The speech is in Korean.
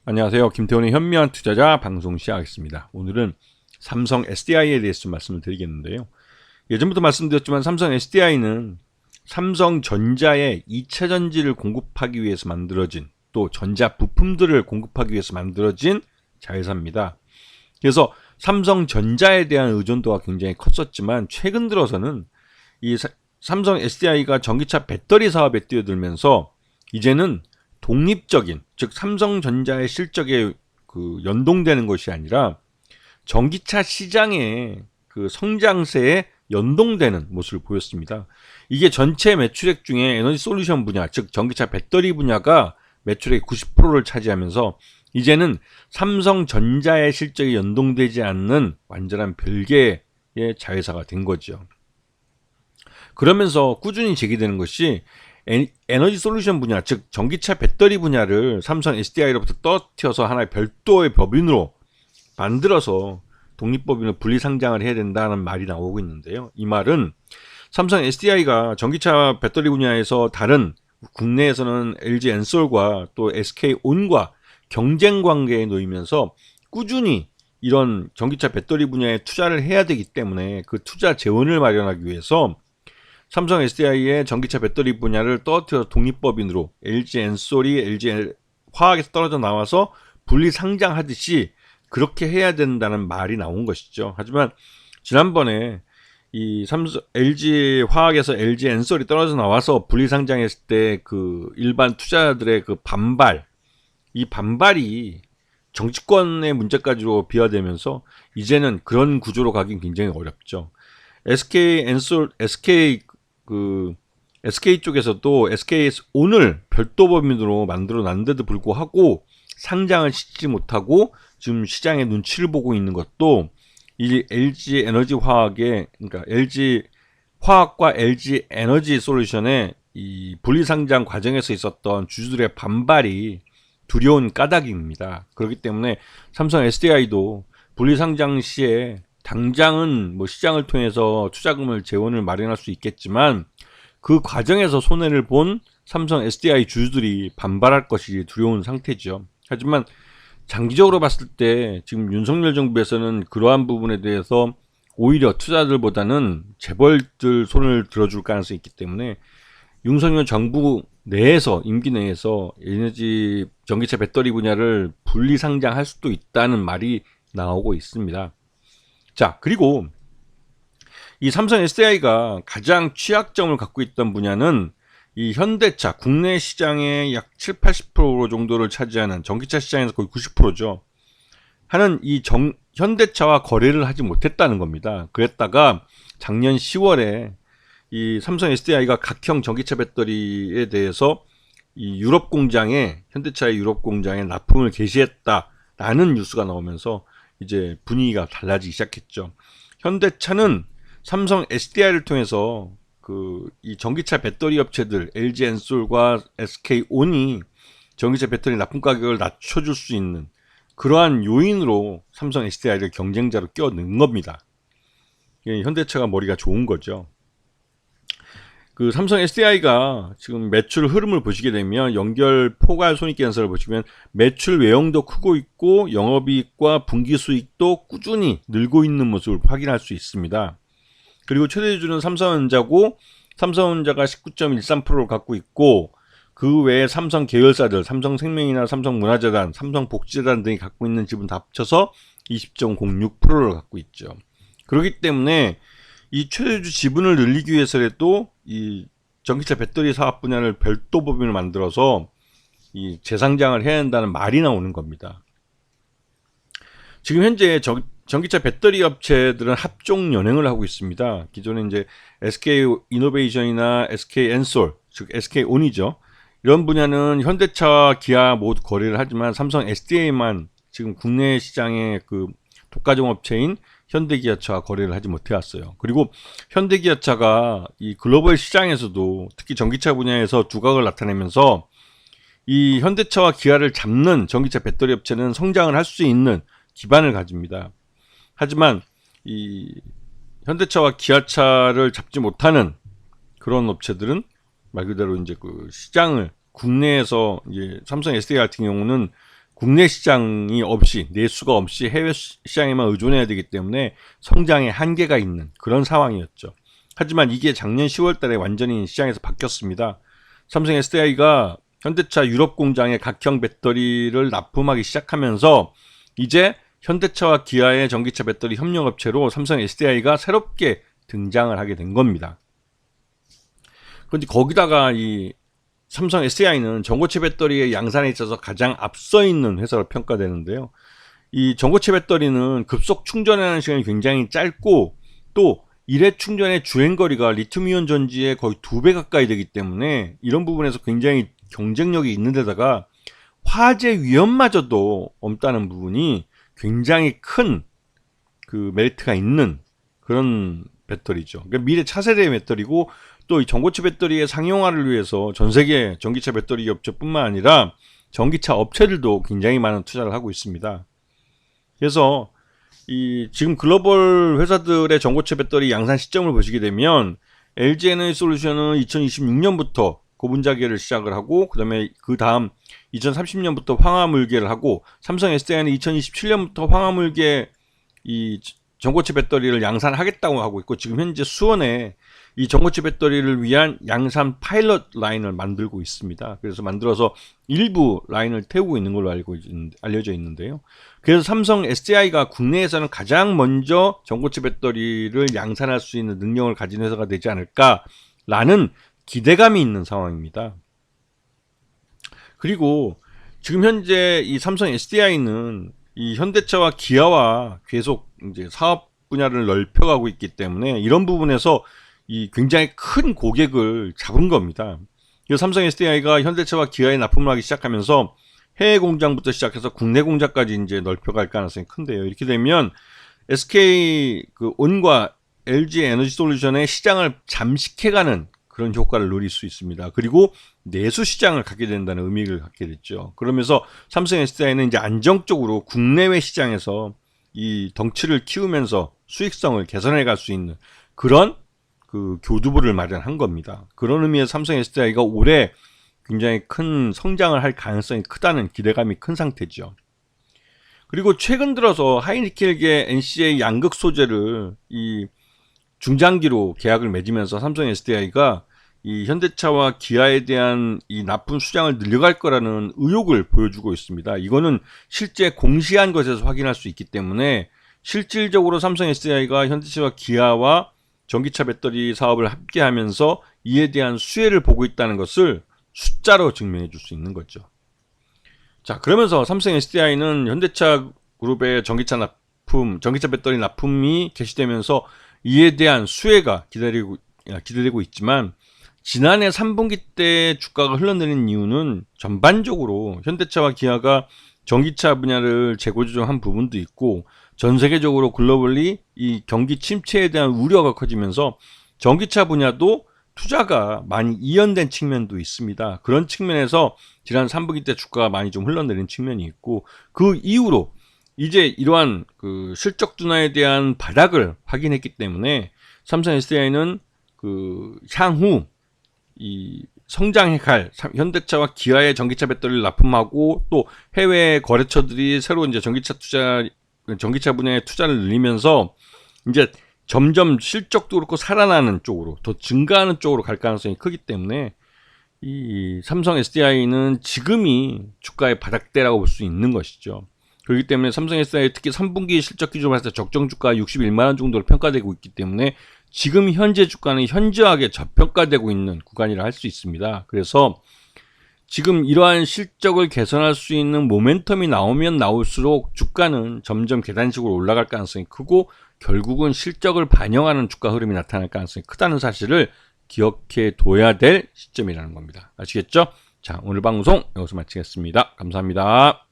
안녕하세요. 김태훈의 현명한 투자자 방송 시작하겠습니다. 오늘은 삼성 SDI에 대해서 좀 말씀을 드리겠는데요. 예전부터 말씀드렸지만 삼성 SDI는 삼성전자의 2차 전지를 공급하기 위해서 만들어진, 또 전자 부품들을 공급하기 위해서 만들어진 자회사입니다. 그래서 삼성전자에 대한 의존도가 굉장히 컸었지만 최근 들어서는 이 삼성 SDI가 전기차 배터리 사업에 뛰어들면서 이제는 독립적인, 즉 삼성전자의 실적에 연동되는 것이 아니라 전기차 시장의 성장세에 연동되는 모습을 보였습니다. 이게 전체 매출액 중에 에너지 솔루션 분야, 즉 전기차 배터리 분야가 매출액 90%를 차지하면서 이제는 삼성전자의 실적이 연동되지 않는 완전한 별개의 자회사가 된 거죠. 그러면서 꾸준히 제기되는 것이 에너지 솔루션 분야, 즉 전기차 배터리 분야를 삼성 SDI로부터 떨어뜨려서 하나의 별도의 법인으로 만들어서 독립법인으로 분리상장을 해야 된다는 말이 나오고 있는데요. 이 말은 삼성 SDI가 전기차 배터리 분야에서 다른 국내에서는 LG 엔솔과 또 SK온과 경쟁 관계에 놓이면서 꾸준히 이런 전기차 배터리 분야에 투자를 해야 되기 때문에 그 투자 재원을 마련하기 위해서 삼성 SDI의 전기차 배터리 분야를 떨어뜨려 독립법인으로 LG 엔솔이 LG 화학에서 떨어져 나와서 분리 상장하듯이 그렇게 해야 된다는 말이 나온 것이죠. 하지만 지난번에 이 삼성 LG 화학에서 LG 엔솔이 떨어져 나와서 분리 상장했을 때 일반 투자자들의 반발, 이 반발이 정치권의 문제까지로 비화되면서 이제는 그런 구조로 가긴 굉장히 어렵죠. SK 엔솔, SK 쪽에서도 SK온을 별도 법인으로 만들어 놨는데도 불구하고 상장을 시키지 못하고 지금 시장의 눈치를 보고 있는 것도 이 LG 에너지 화학의, 그러니까 LG 화학과 LG 에너지 솔루션의 이 분리 상장 과정에서 있었던 주주들의 반발이 두려운 까닭입니다. 그렇기 때문에 삼성 SDI도 분리 상장 시에 당장은 시장을 통해서 투자금을 재원을 마련할 수 있겠지만 그 과정에서 손해를 본 삼성 SDI 주주들이 반발할 것이 두려운 상태죠. 하지만 장기적으로 봤을 때 지금 윤석열 정부에서는 그러한 부분에 대해서 오히려 투자들보다는 재벌들 손을 들어줄 가능성이 있기 때문에 윤석열 정부 내에서, 임기 내에서 에너지 전기차 배터리 분야를 분리 상장할 수도 있다는 말이 나오고 있습니다. 자, 그리고 이 삼성 SDI가 가장 취약점을 갖고 있던 분야는 이 현대차, 국내 시장의 약 7, 80% 정도를 차지하는, 전기차 시장에서 거의 90%죠. 하는 현대차와 거래를 하지 못했다는 겁니다. 그랬다가 작년 10월에 이 삼성 SDI가 각형 전기차 배터리에 대해서 이 유럽 공장에, 현대차의 유럽 공장에 납품을 개시했다라는 뉴스가 나오면서 이제 분위기가 달라지기 시작했죠. 현대차는 삼성 SDI를 통해서 이 전기차 배터리 업체들 LG 엔솔과 SK온이 전기차 배터리 납품 가격을 낮춰줄 수 있는 그러한 요인으로 삼성 SDI를 경쟁자로 껴넣은 겁니다. 현대차가 머리가 좋은 거죠. 삼성 SDI가 지금 매출 흐름을 보시게 되면 연결 포괄 손익계 연산을 보시면 매출 외형도 크고 있고 영업이익과 분기수익도 꾸준히 늘고 있는 모습을 확인할 수 있습니다. 그리고 최대 주주는 삼성전자고 삼성전자가 19.13%를 갖고 있고 그 외에 삼성 계열사들, 삼성생명이나 삼성문화재단, 삼성복지재단 등이 갖고 있는 지분 다 합쳐서 20.06%를 갖고 있죠. 그렇기 때문에 이 최대주 지분을 늘리기 위해서라도 이 전기차 배터리 사업 분야를 별도 법인을 만들어서 이 재상장을 해야 한다는 말이 나오는 겁니다. 지금 현재 전기차 배터리 업체들은 합종 연행을 하고 있습니다. 기존에 이제 SK 이노베이션이나 SK 엔솔, 즉 SK온이죠. 이런 분야는 현대차와 기아 모두 거래를 하지만 삼성 SDI만 지금 국내 시장의 독과점 업체인 현대기아차와 거래를 하지 못해왔어요. 그리고 현대기아차가 이 글로벌 시장에서도 특히 전기차 분야에서 두각을 나타내면서 이 현대차와 기아를 잡는 전기차 배터리 업체는 성장을 할 수 있는 기반을 가집니다. 하지만 이 현대차와 기아차를 잡지 못하는 그런 업체들은 말 그대로 이제 시장을 국내에서 이제 삼성 SDI 같은 경우는 국내 시장이 없이, 내수가 없이 해외 시장에만 의존해야 되기 때문에 성장에 한계가 있는 그런 상황이었죠. 하지만 이게 작년 10월 달에 완전히 시장에서 바뀌었습니다. 삼성 SDI가 현대차 유럽 공장에 각형 배터리를 납품하기 시작하면서 이제 현대차와 기아의 전기차 배터리 협력업체로 삼성 SDI가 새롭게 등장을 하게 된 겁니다. 그런데 거기다가 이 삼성 SDI는 전고체 배터리의 양산에 있어서 가장 앞서 있는 회사로 평가되는데요. 이 전고체 배터리는 급속 충전하는 시간이 굉장히 짧고 또 일회 충전의 주행거리가 리튬이온 전지의 거의 2배 가까이 되기 때문에 이런 부분에서 굉장히 경쟁력이 있는 데다가 화재 위험마저도 없다는 부분이 굉장히 큰 그 메리트가 있는 그런 배터리죠. 그러니까 미래 차세대의 배터리고 또 이 전고체 배터리의 상용화를 위해서 전 세계 전기차 배터리 업체뿐만 아니라 전기차 업체들도 굉장히 많은 투자를 하고 있습니다. 그래서 이 지금 글로벌 회사들의 전고체 배터리 양산 시점을 보시게 되면 LG 에너지 솔루션은 2026년부터 고분자계를 시작을 하고 그다음에 그 다음 2030년부터 황화물계를 하고 삼성 SDI는 2027년부터 황화물계 이 전고체 배터리를 양산하겠다고 하고 있고 지금 현재 수원에 이 전고체 배터리를 위한 양산 파일럿 라인을 만들고 있습니다. 그래서 만들어서 일부 라인을 태우고 있는 걸로 알려져 있는데요. 그래서 삼성 SDI가 국내에서는 가장 먼저 전고체 배터리를 양산할 수 있는 능력을 가진 회사가 되지 않을까라는 기대감이 있는 상황입니다. 그리고 지금 현재 이 삼성 SDI는 이 현대차와 기아와 계속 이제 사업 분야를 넓혀가고 있기 때문에 이런 부분에서 이 굉장히 큰 고객을 잡은 겁니다. 그래서 삼성 SDI가 현대차와 기아에 납품을 하기 시작하면서 해외 공장부터 시작해서 국내 공장까지 이제 넓혀갈 가능성이 큰데요. 이렇게 되면 SK 그 온과 LG 에너지 솔루션의 시장을 잠식해가는 그런 효과를 누릴 수 있습니다. 그리고 내수 시장을 갖게 된다는 의미를 갖게 됐죠. 그러면서 삼성 SDI는 이제 안정적으로 국내외 시장에서 이 덩치를 키우면서 수익성을 개선해 갈 수 있는 그런 그 교두보를 마련한 겁니다. 그런 의미에서 삼성 SDI가 올해 굉장히 큰 성장을 할 가능성이 크다는 기대감이 큰 상태죠. 그리고 최근 들어서 하이니켈계 NCA 양극 소재를 이 중장기로 계약을 맺으면서 삼성 SDI가 이 현대차와 기아에 대한 이 납품 수량을 늘려갈 거라는 의욕을 보여주고 있습니다. 이거는 실제 공시한 것에서 확인할 수 있기 때문에 실질적으로 삼성 SDI가 현대차와 기아와 전기차 배터리 사업을 함께 하면서 이에 대한 수혜를 보고 있다는 것을 숫자로 증명해 줄 수 있는 거죠. 자, 그러면서 삼성 SDI는 현대차 그룹의 전기차 배터리 납품이 개시되면서 이에 대한 수혜가 기대되고 있지만 지난해 3분기 때 주가가 흘러내린 이유는 전반적으로 현대차와 기아가 전기차 분야를 재고 조정한 부분도 있고 전 세계적으로 글로벌리 이 경기 침체에 대한 우려가 커지면서 전기차 분야도 투자가 많이 이연된 측면도 있습니다. 그런 측면에서 지난 3분기 때 주가가 많이 좀 흘러내린 측면이 있고 그 이후로 이제 이러한 그 실적 둔화에 대한 바닥을 확인했기 때문에 삼성 SDI는 그 향후 이 성장해 갈 현대차와 기아의 전기차 배터리를 납품하고 또 해외 거래처들이 새로 이제 전기차 분야의 투자를 늘리면서 이제 점점 실적도 그렇고 살아나는 쪽으로 더 증가하는 쪽으로 갈 가능성이 크기 때문에 이 삼성 SDI는 지금이 주가의 바닥대라고 볼 수 있는 것이죠. 그렇기 때문에 삼성 SDI 특히 3분기 실적 기준으로 봤을 때 적정 주가 61만 원 정도로 평가되고 있기 때문에 지금 현재 주가는 현저하게 저평가되고 있는 구간이라 할 수 있습니다. 그래서 지금 이러한 실적을 개선할 수 있는 모멘텀이 나오면 나올수록 주가는 점점 계단식으로 올라갈 가능성이 크고 결국은 실적을 반영하는 주가 흐름이 나타날 가능성이 크다는 사실을 기억해 둬야 될 시점이라는 겁니다. 아시겠죠? 자, 오늘 방송 여기서 마치겠습니다. 감사합니다.